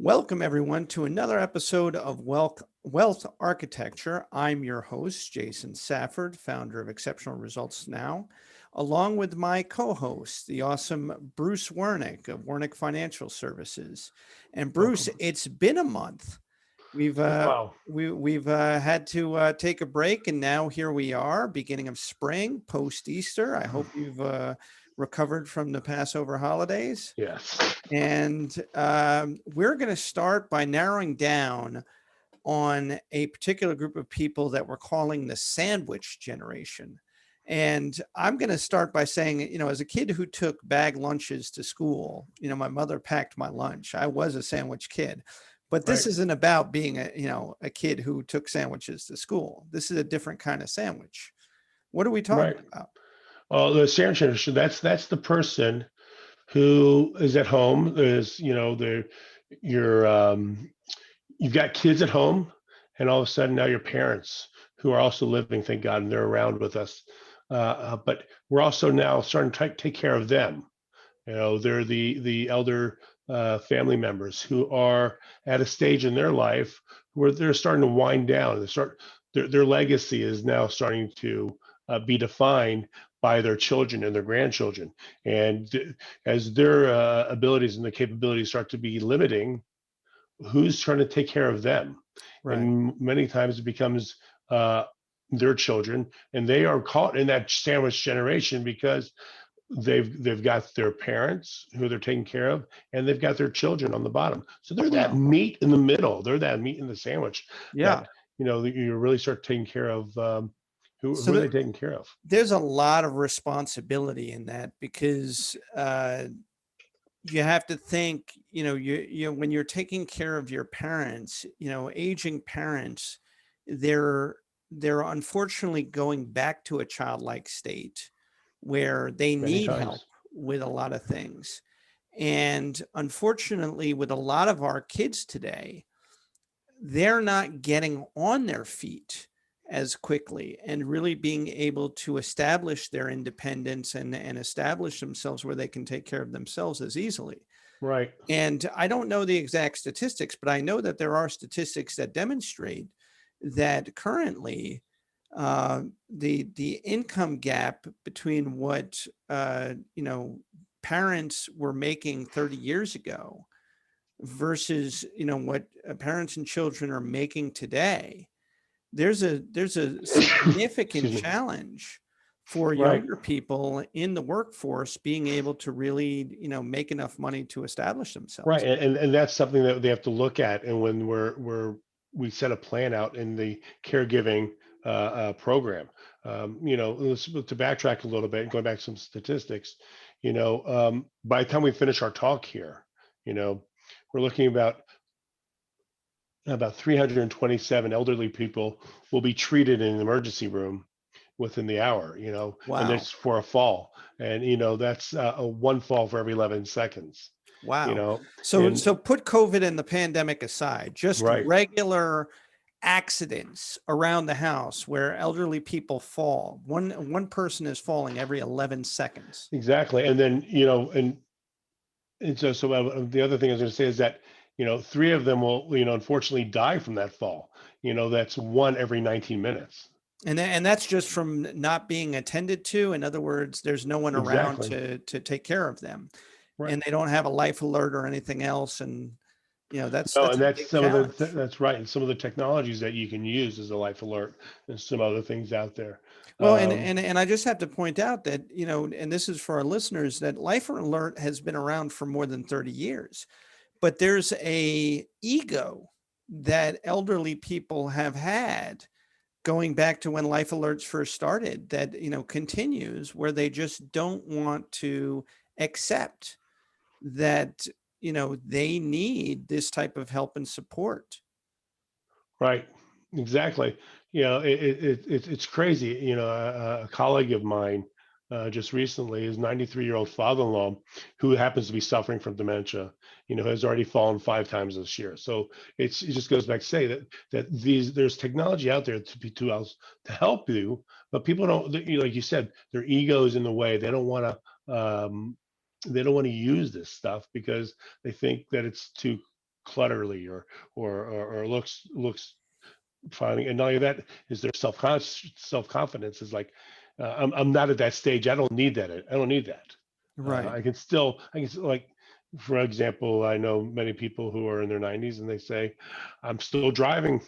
Welcome, everyone, to another episode of Wealth Architecture. I'm your host, Jason Safford, founder of Exceptional Results Now, along with my co-host, the awesome Bruce Wernick of Wernick Financial Services. And Bruce, Welcome. it's been a month. We've uh, Wow. we've had to take a break, and now here we are, beginning of spring, post Easter. I hope you've recovered from the Passover holidays. Yes. And we're going to start by narrowing down on a particular group of people that we're calling the sandwich generation. And I'm going to start by saying, as a kid who took bag lunches to school, my mother packed my lunch. I was a sandwich kid. But this Right. isn't about being a kid who took sandwiches to school. This is a different kind of sandwich. What are we talking Right. about? Well, the sandwich generation, that's the person who is at home. Is the you're you've got kids at home, and all of a sudden now your parents who are also living, thank God, and they're around with us. But we're also now starting to take care of them. They're the elder family members who are at a stage in their life where they're starting to wind down. Their legacy is now starting to be defined by their children and their grandchildren. And as their abilities and the capabilities start to be limiting, who's trying to take care of them? Right. And many times it becomes their children, and they are caught in that sandwich generation because they've got their parents who they're taking care of, and they've got their children on the bottom. So they're that Wow. meat in the middle. They're that meat in the sandwich Yeah. that you really start taking care of. Who So are they taking care of? there's a lot of responsibility in that because you have to think, when you're taking care of your parents, aging parents, they're they're unfortunately going back to a childlike state where they Many need help times. with a lot of things. And unfortunately, with a lot of our kids today, they're not getting on their feet as quickly and really being able to establish their independence and establish themselves where they can take care of themselves as easily. Right. And I don't know the exact statistics, but I know that there are statistics that demonstrate that currently the income gap between what parents were making 30 years ago versus what parents and children are making today, there's a significant Excuse me. challenge for Right. younger people in the workforce being able to really make enough money to establish Right. themselves. And that's something that they have to look at. And when we set a plan out in the caregiving program, to backtrack a little bit, going back to some statistics, by the time we finish our talk here, you know, we're looking about 327 elderly people will be treated in an emergency room within the hour, and Wow. that's for a fall. And, that's a one fall for every 11 seconds, you Wow. know, So and so put COVID and the pandemic aside, just right. regular accidents around the house where elderly people fall. One person is falling every 11 seconds. Exactly. And then, and so the other thing I was going to say is that, three of them will, unfortunately die from that fall. That's one every 19 minutes. And that's just from not being attended to. In other words, there's no one around Exactly. to take care of them, Right. and they don't have a life alert or anything else. And No, that's and a that's big some of the, challenge. that's right. And some of the technologies that you can use as a life alert and some other things out there. Well, and Um, and and I just have to point out that, and this is for our listeners, that Life Alert has been around for more than 30 years. But there's a ego that elderly people have had going back to when Life Alerts first started that, continues where they just don't want to accept that, they need this type of help and support. Right. Exactly. It's crazy. A colleague of mine just recently, his 93-year-old father-in-law, who happens to be suffering from dementia, has already fallen 5 times this year. So it just goes back to say that there's technology out there to help you, but people don't, like you said, their ego is in the way. They don't want to use this stuff because they think that it's too clutterly or looks finding. And not only that, is their self confidence is like, I'm not at that stage. I don't need that. I don't need that. Right. I can still, like, for example, I know many people who are in their 90s and they say, I'm still driving.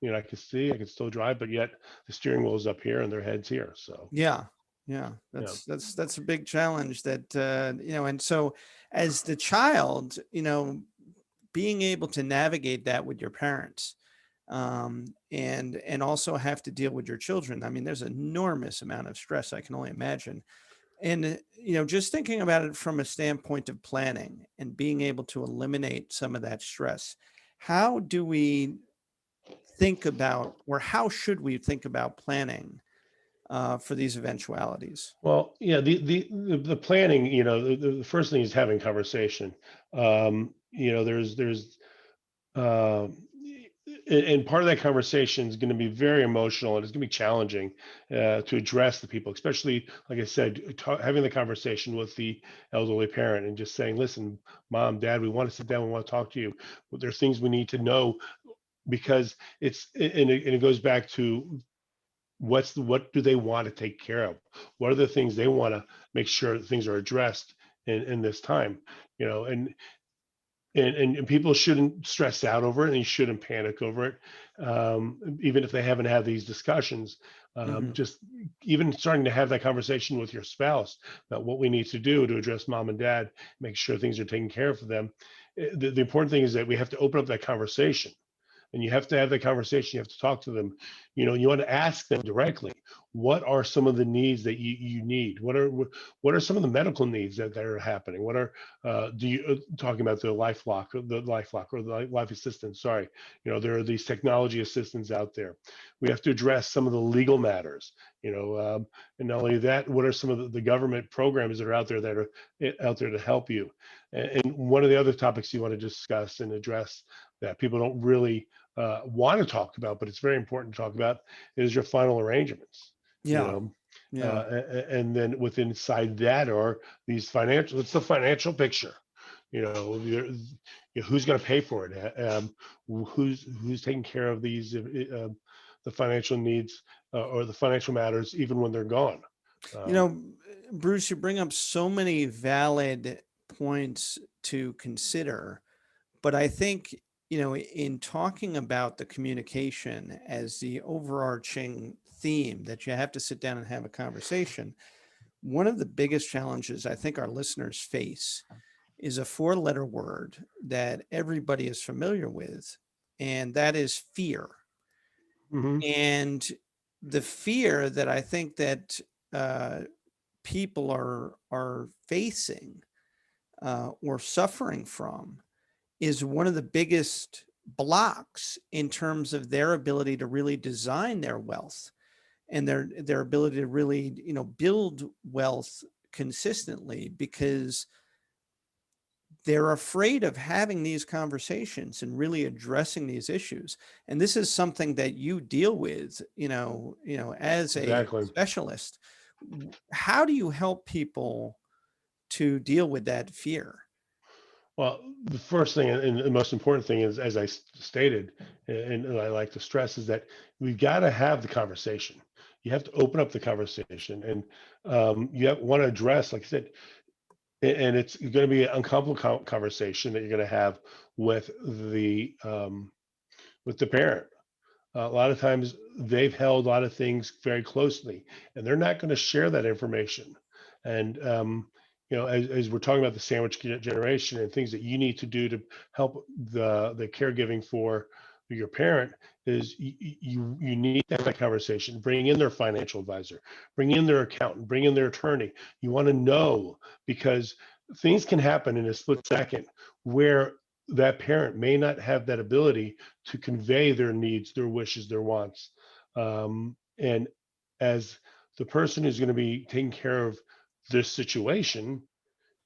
I can still drive, but yet the steering wheel is up here and their head's here. So, Yeah. Yeah. yeah. That's a big challenge that, and so as the child, being able to navigate that with your parents, and also have to deal with your children. I mean, there's an enormous amount of stress, I can only imagine. And, just thinking about it from a standpoint of planning and being able to eliminate some of that stress, how do we think about, or how should we think about planning for these eventualities? Well, yeah, the planning, the first thing is having conversation. There's uh, and part of that conversation is going to be very emotional and it's going to be challenging to address the people, especially, like I said, having the conversation with the elderly parent and just saying, listen, mom, dad, we want to sit down, we want to talk to you. There's things we need to know, because and it goes back to what do they want to take care of? What are the things they want to make sure that things are addressed in this time? You know, and people shouldn't stress out over it, and you shouldn't panic over it, even if they haven't had these discussions. Hmm. Just even starting to have that conversation with your spouse about what we need to do to address mom and dad, make sure things are taken care of for them. The important thing is that we have to open up that conversation, and you have to have that conversation. You have to talk to them. You want to ask them directly, what are some of the needs that you need? What are some of the medical needs that are happening? What are do you talking about the life lock or the life assistance? Sorry, there are these technology assistants out there. We have to address some of the legal matters. And not only that, what are some of the government programs that are out there out there to help you? And one of the other topics you want to discuss and address that people don't really want to talk about, but it's very important to talk about, is your final arrangements. You Yeah. know, Yeah. and then within inside that are these financial. It's the financial picture. Who's going to pay for it? Who's taking care of these the financial needs or the financial matters even when they're gone. You Um, know, Bruce, you bring up so many valid points to consider, but I think, in talking about the communication as the overarching theme that you have to sit down and have a conversation, one of the biggest challenges I think our listeners face is a four-letter word that everybody is familiar with, and that is fear. mhm. And the fear that I think that uh, people are facing or suffering from is one of the biggest blocks in terms of their ability to really design their wealth and their ability to really build wealth consistently, because they're afraid of having these conversations and really addressing these issues. And this is something that you deal with, as a Exactly. specialist. How do you help people to deal with that fear? Well, the first thing and the most important thing is, as I stated, and I like to stress, is that we've got to have the conversation. You have to open up the conversation, and want to address, like I said, and it's going to be an uncomfortable conversation that you're going to have with the parent. A lot of times they've held a lot of things very closely, and they're not going to share that information. And as we're talking about the sandwich generation and things that you need to do to help the caregiving for your parent, is you need to have that conversation. Bring in their financial advisor, bring in their accountant, bring in their attorney. You want to know, because things can happen in a split second where that parent may not have that ability to convey their needs, their wishes, their wants. And as the person who's going to be taking care of this situation,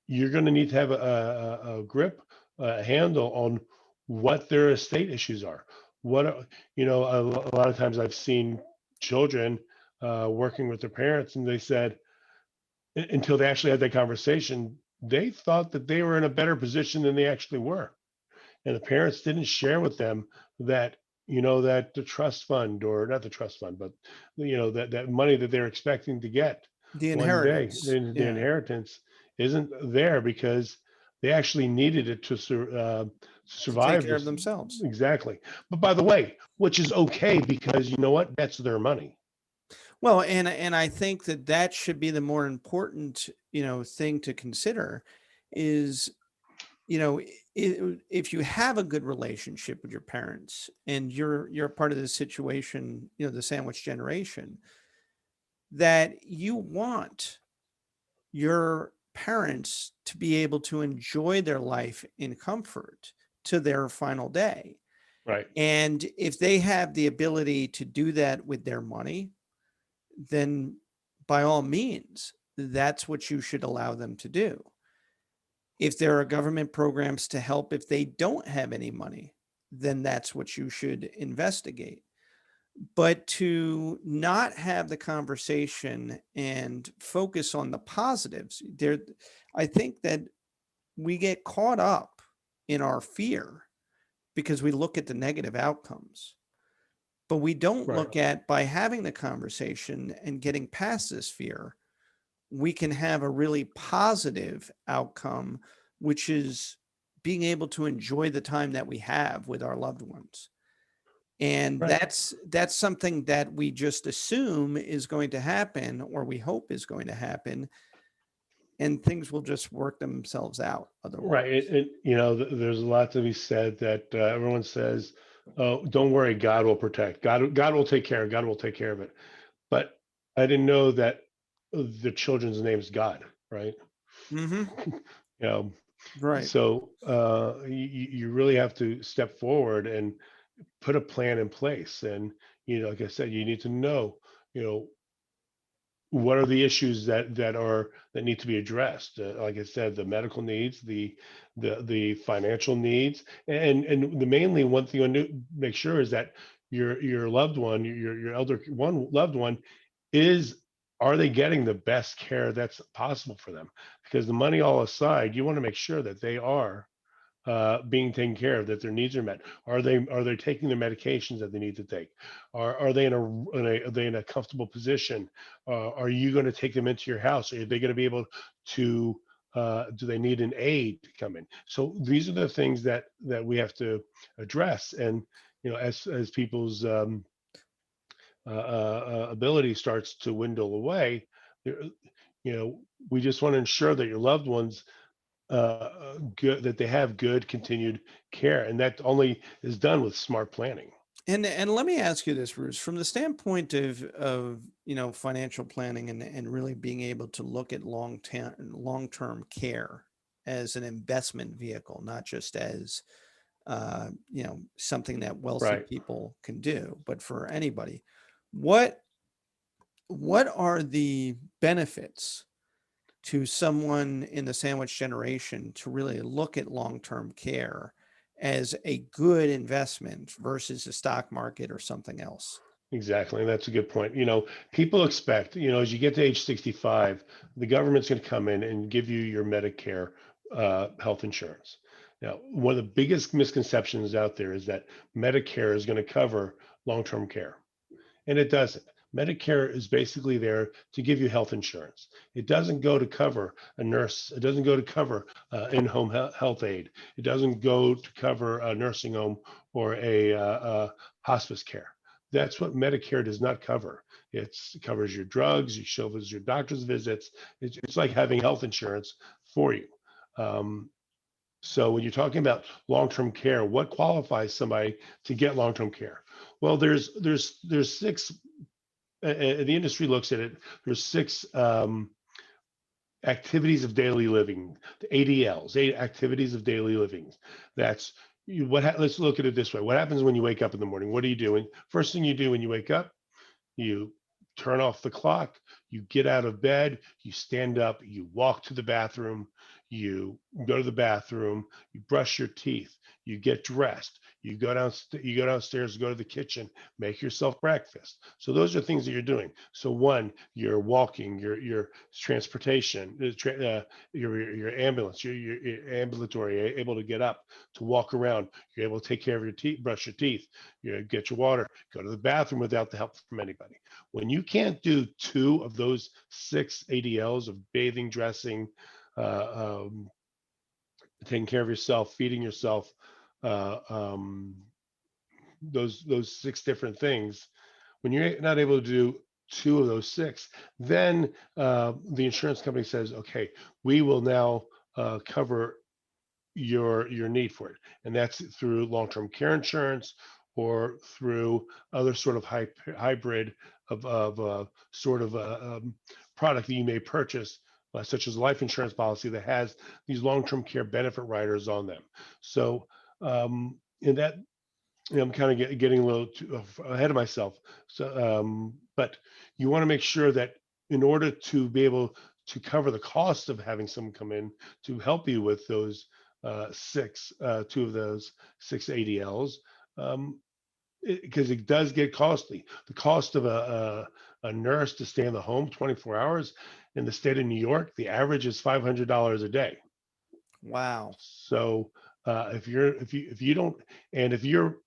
you're going to need to have a grip, a handle on what their estate issues are. A lot of times I've seen children working with their parents, and they said, until they actually had that conversation, they thought that they were in a better position than they actually were. and the parents didn't share with them that, that the trust fund, or not the trust fund, but that money that they're expecting to get The one day, inheritance. the Yeah. inheritance isn't there because they actually needed it to To take survive care of this. themselves. Exactly. But by the way, which is okay, because you know what? That's their money. Well, and I think that that should be the more important, thing to consider is, if you have a good relationship with your parents and you're part of this situation, the sandwich generation, that you want your parents to be able to enjoy their life in comfort to their final day. Right. And if they have the ability to do that with their money, then by all means, that's what you should allow them to do. If there are government programs to help if they don't have any money, then that's what you should investigate. But to not have the conversation and focus on the positives, I think that we get caught up in our fear because we look at the negative outcomes. But we don't Right. look at, by having the conversation and getting past this fear, we can have a really positive outcome, which is being able to enjoy the time that we have with our loved ones. And Right. that's something that we just assume is going to happen, or we hope is going to happen, and things will just work themselves out Right. otherwise. There's a lot to be said that everyone says, "Oh, don't worry, God will protect. God will take care. God will take care of it." But I didn't know that the children's name is God, right? Mhm. You know, Right. so you really have to step forward and put a plan in place. And like I said, you need to know, you know, what are the issues that need to be addressed. Like I said, the medical needs, the financial needs, and the mainly one thing you want to make sure is that your loved one, your elder one loved one, is are they getting the best care that's possible for them? Because the money all aside, you want to make sure that they are being taken care of, that their needs are met. Are they taking the medications that they need to take? Are they are they in a comfortable position? Are you going to take them into your house? Are they going to be able to? Do they need an aide to come in? So these are the things that we have to address. And as people's ability starts to dwindle away, you we just want to ensure that your loved ones good that they have good continued care, and that only is done with smart planning. And let me ask you this, Bruce, from the standpoint of financial planning and really being able to look at long-term care as an investment vehicle, not just as something that wealthy Right. people can do, but for anybody. What what are the benefits to someone in the sandwich generation to really look at long-term care as a good investment versus the stock market or something else? Exactly. And that's a good point. People expect, as you get to age 65, the government's going to come in and give you your Medicare health insurance. Now, one of the biggest misconceptions out there is that Medicare is going to cover long-term care. And it doesn't. Medicare is basically there to give you health insurance. It doesn't go to cover a nurse. It doesn't go to cover in-home health aid. It doesn't go to cover a nursing home or hospice care. That's what Medicare does not cover. It covers your drugs, it covers your doctor's visits. It's like having health insurance for you. Um, so when you're talking about long-term care, what qualifies somebody to get long-term care? Well, there's six. The industry looks at it. There's six activities of daily living, the ADLs, eight activities of daily living. That's let's look at it this way. What happens when you wake up in the morning? What are you doing? First thing you do when you wake up, you turn off the clock, you get out of bed, you stand up, you walk to the bathroom, you go to the bathroom, you brush your teeth, you get dressed, you go downstairs, go to the kitchen, make yourself breakfast. So those are things that you're doing. So one, you're walking, your transportation, your ambulance, your ambulatory, you're able to get up, to walk around, you're able to take care of your teeth, brush your teeth, you get your water, go to the bathroom without the help from anybody. When you can't do two of those six ADLs of bathing, dressing, uh, um, taking care of yourself, feeding yourself, uh, um, those six different things. When you're not able to do two of those six, then the insurance company says, "Okay, we will now cover your need for it," and that's through long-term care insurance or through other sort of hybrid of sort of product that you may purchase, such as a life insurance policy that has these long-term care benefit riders on them. So in that, I'm kind of getting a little ahead of myself. So, but you want to make sure that in order to be able to cover the cost of having someone come in to help you with those two of those six ADLs, um, because it does get costly. The cost of a nurse to stay in the home 24 hours in the state of New York, the average is $500 a day. Wow. So if you don't, and if you're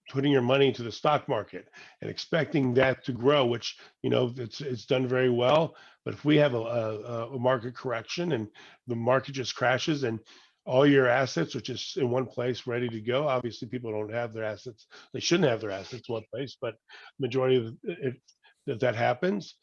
putting your money into the stock market and expecting that to grow, which it's done very well, but if we have a market correction and the market just crashes and all your assets are just in one place ready to go, obviously people don't have their assets. They shouldn't have their assets in one place, but majority of if that happens,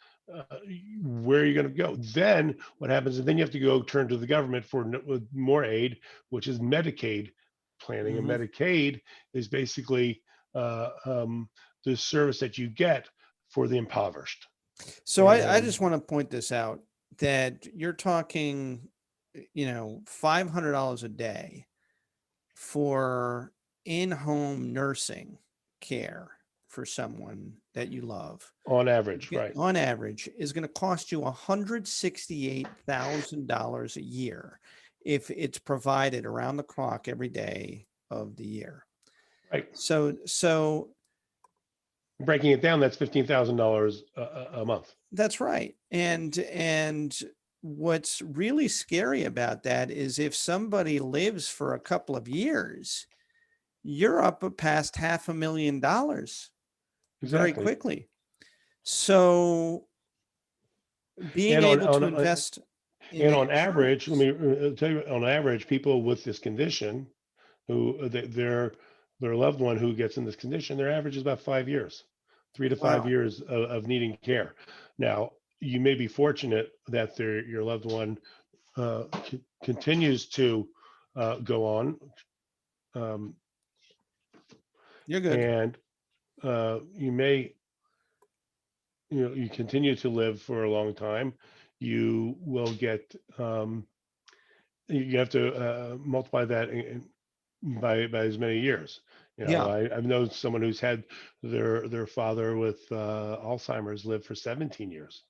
where are you going to go? Then what happens is then you have to go turn to the government for more aid, which is Medicaid planning. And Mhm. Medicaid is basically uh, um, the service that you get for the impoverished. So I And just want to point this out that you're talking, $500 a day for in-home nursing care for someone that you love, on average, right? on average, is going to cost you $168,000 a year if it's provided around the clock every day of the year. Right. So Breaking it down, that's $15,000 a month. that's right. And what's really scary about that is if somebody lives for a couple of years, you're up past $500,000 very Exactly. quickly. So being And able to on invest in and the on average, let insurance. me tell you, on average, people with this condition who their loved one who gets in this condition, their average is about 5 years, 3 to 5 Wow. years of needing care. Now, you may be fortunate that your loved one continues to go on, um, You're good. and you may you continue to live for a long time. You will get you have to multiply that by as many years. Yeah. I've known someone who's had their father with Alzheimer's live for 17 years.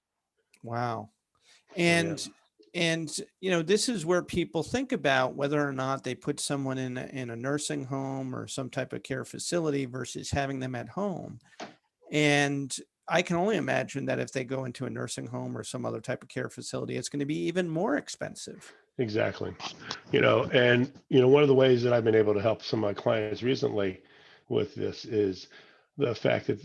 Wow. So yeah, And this is where people think about whether or not they put someone in a nursing home or some type of care facility versus having them at home. And I can only imagine that if they go into a nursing home or some other type of care facility, it's going to be even more expensive. exactly. And one of the ways that I've been able to help some of my clients recently with this is the fact that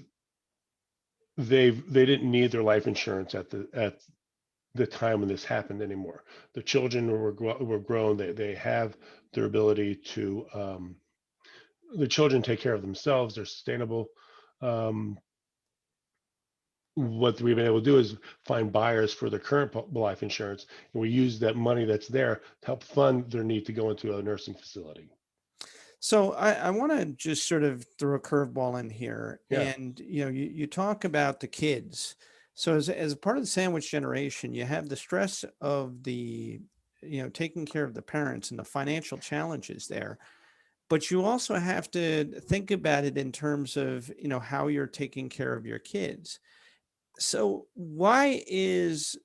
they didn't need their life insurance at the time when this happened anymore. The children were grown. They have their ability to the children take care of themselves. They're sustainable. Um, what we've been able to do is find buyers for their current life insurance, and we use that money that's there to help fund their need to go into a nursing facility. So I want to just sort of throw a curveball in here. Yeah, And you talk about the kids. So as a part of the sandwich generation, you have the stress of the taking care of the parents and the financial challenges there. But you also have to think about it in terms of how you're taking care of your kids. So why is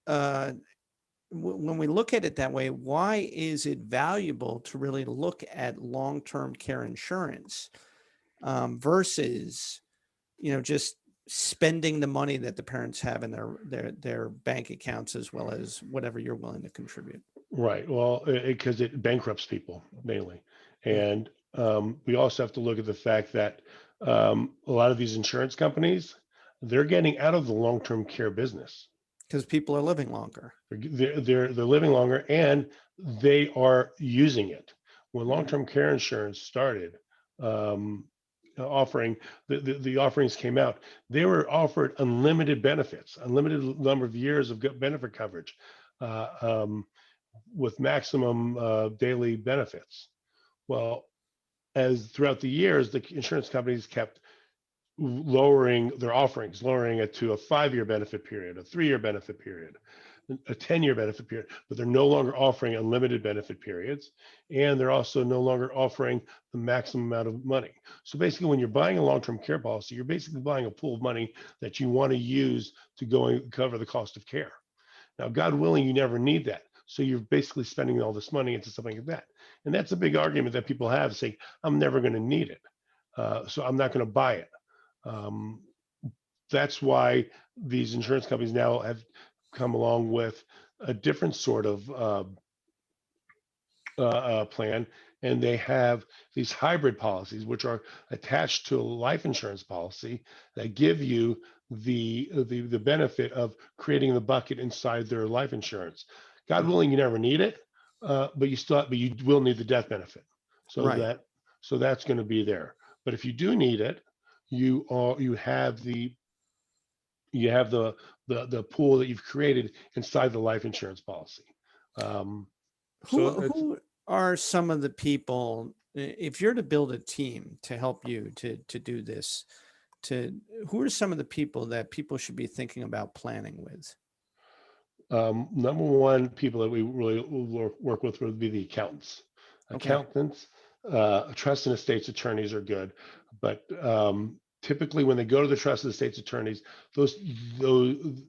uh when we look at it that way, why is it valuable to really look at long-term care insurance versus, just spending the money that the parents have in their bank accounts as well as whatever you're willing to contribute? Right. Well, because it bankrupts people mainly. And we also have to look at the fact that a lot of these insurance companies, they're getting out of the long-term care business. Because people are living longer. They're living longer and they are using it. When Mhm. long-term care insurance started um, offering the offerings came out, they were offered unlimited benefits, unlimited number of years of good benefit coverage. Uh, um, with maximum daily benefits. Well, as throughout the years, the insurance companies kept lowering their offerings, lowering it to a 5-year benefit period, a 3-year benefit period, a 10-year benefit period, but they're no longer offering unlimited benefit periods. And they're also no longer offering the maximum amount of money. So basically, when you're buying a long-term care policy, you're basically buying a pool of money that you want to use to go and cover the cost of care. Now, God willing, you never need that. So you're basically spending all this money into something like that. And that's a big argument that people have saying, I'm never going to need it. So I'm not going to buy it. Um, that's why these insurance companies now have come along with a different sort of plan, and they have these hybrid policies, which are attached to a life insurance policy that give you the benefit of creating the bucket inside their life insurance. God Mhm. willing, you never need it, but you will need the death benefit. So Right. that that's going to be there. But if you do need it, you have the pool that you've created inside the life insurance policy. Um, so it's Who are some of the people, if you're to build a team to help you to do this, to who are some of the people that people should be thinking about planning with? Number one, people that we really work with would be the accountants. Okay. Accountants, trust and estates attorneys are good, but typically when they go to the trust and estates attorneys, those those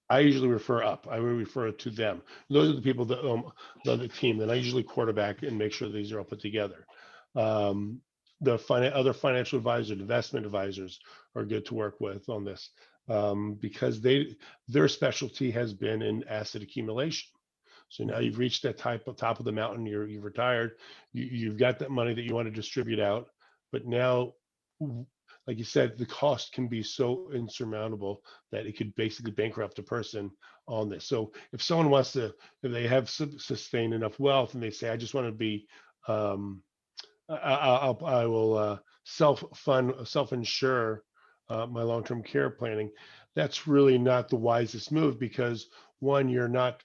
I usually refer up. I will refer to them. Those are the people that the team that I usually quarterback and make sure these are all put together. Um, the other financial advisors, investment advisors are good to work with on this because their specialty has been in asset accumulation. So now Mhm. you've reached that top of the mountain. You've retired. You've got that money that you want to distribute out, but now, like you said, the cost can be so insurmountable that it could basically bankrupt a person on this. So if someone wants to, if they have sustained enough wealth and they say, I just want to be, um, I will self insure my long term care planning. That's really not the wisest move because one, you're not.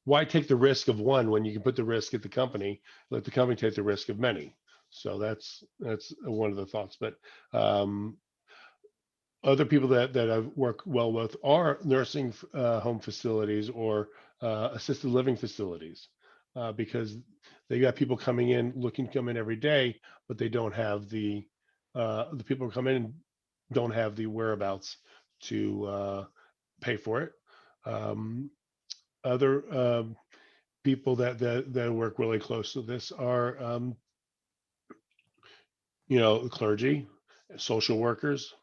Why take the risk of one when you can put the risk at the company? Let the company take the risk of many. So that's one of the thoughts. But um, other people that I've worked well with are nursing home facilities or assisted living facilities because they got people coming in looking to come in every day, but they don't have the people who come in don't have the whereabouts to pay for it. Um, other people that work really close to this are clergy, social workers,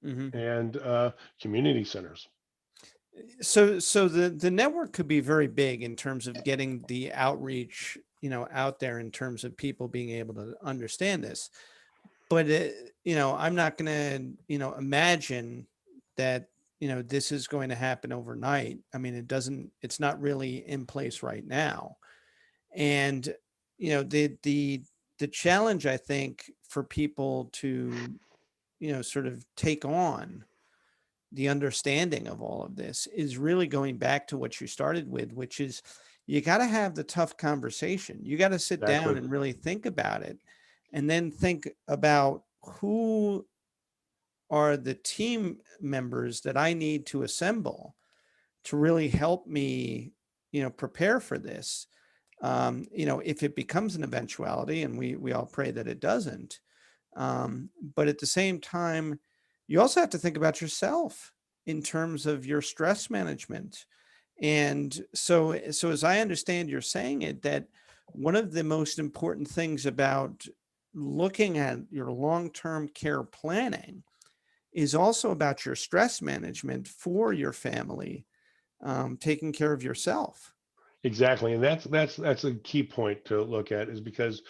Mhm. and community centers. So the network could be very big in terms of getting the outreach, out there in terms of people being able to understand this. But I'm not going to, imagine that, this is going to happen overnight. I mean, it's not really in place right now. And, the challenge I think for people to, sort of take on the understanding of all of this is really going back to what you started with, which is you got to have the tough conversation. You got to sit down Exactly. and really think about it and then think about who are the team members that I need to assemble to really help me, prepare for this. If it becomes an eventuality, and we all pray that it doesn't, but at the same time, you also have to think about yourself in terms of your stress management And so as I understand you're saying it, that one of the most important things about looking at your long-term care planning is also about your stress management for your family, taking care of yourself. Exactly, and that's a key point to look at is because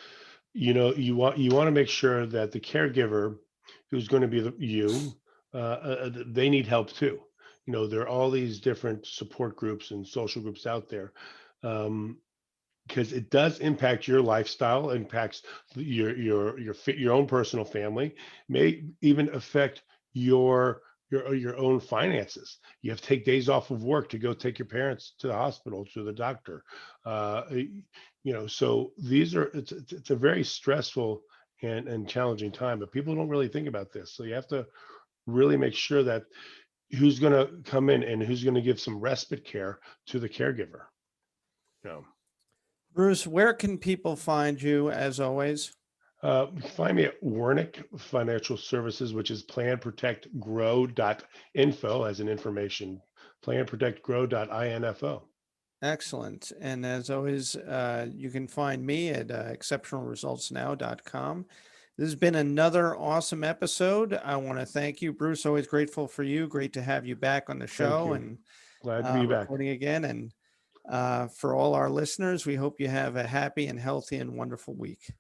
you want to make sure that the caregiver who's going to be they need help too. There are all these different support groups and social groups out there. Um, because it does impact your lifestyle, impacts your own personal family, may even affect your own finances. You have to take days off of work to go take your parents to the hospital, to the doctor. So it's a very stressful and challenging time, but people don't really think about this. So you have to really make sure that who's going to come in and who's going to give some respite care to the caregiver. You know. Bruce, where can people find you as always? Find me at Wernick Financial Services, which is planprotectgrow.info as an information, planprotectgrow.info. Excellent. And as always, you can find me at exceptionalresultsnow.com. This has been another awesome episode. I want to thank you, Bruce. Always grateful for you. Great to have you back on the Thank show you. and Glad to be back. recording again. And for all our listeners, we hope you have a happy and healthy and wonderful week.